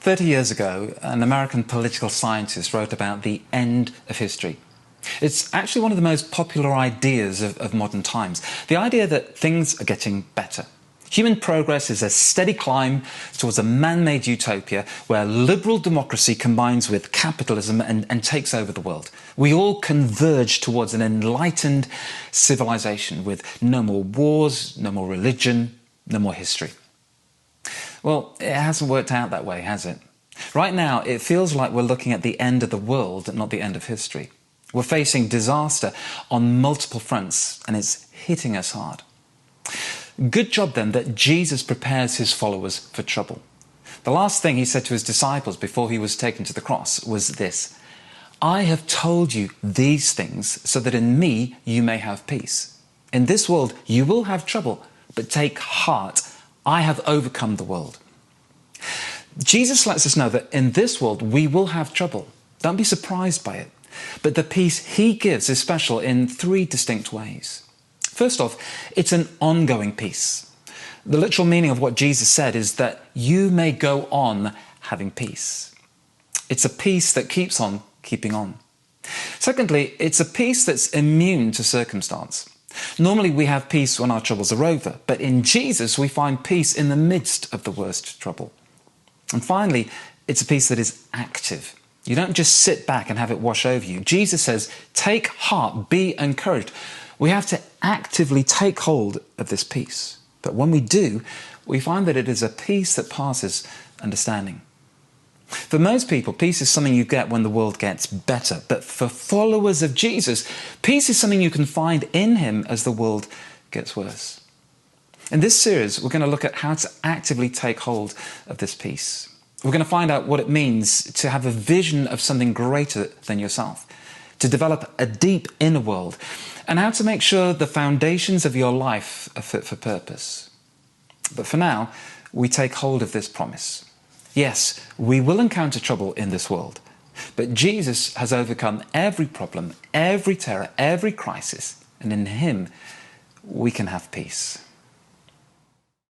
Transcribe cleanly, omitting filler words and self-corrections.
30 years ago, an American political scientist wrote about the end of history. It's actually one of the most popular ideas of modern times. The idea that things are getting better. Human progress is a steady climb towards a man-made utopia where liberal democracy combines with capitalism and takes over the world. We all converge towards an enlightened civilization with no more wars, no more religion, no more history. Well, it hasn't worked out that way, has it? Right now, it feels like we're looking at the end of the world, not the end of history. We're facing disaster on multiple fronts, and it's hitting us hard. Good job, then, that Jesus prepares his followers for trouble. The last thing he said to his disciples before he was taken to the cross was this: "I have told you these things so that in me you may have peace. In this world you will have trouble, but take heart. I have overcome the world." Jesus lets us know that in this world we will have trouble. Don't be surprised by it. But the peace he gives is special in three distinct ways. First off, it's an ongoing peace. The literal meaning of what Jesus said is that you may go on having peace. It's a peace that keeps on keeping on. Secondly, it's a peace that's immune to circumstance. Normally we have peace when our troubles are over, but in Jesus we find peace in the midst of the worst trouble. And finally, it's a peace that is active. You don't just sit back and have it wash over you. Jesus says, take heart, be encouraged. We have to actively take hold of this peace. But when we do, we find that it is a peace that passes understanding. For most people, peace is something you get when the world gets better. But for followers of Jesus, peace is something you can find in him as the world gets worse. In this series, we're going to look at how to actively take hold of this peace. We're going to find out what it means to have a vision of something greater than yourself, to develop a deep inner world, and how to make sure the foundations of your life are fit for purpose. But for now, we take hold of this promise. Yes, we will encounter trouble in this world, but Jesus has overcome every problem, every terror, every crisis, and in him we can have peace.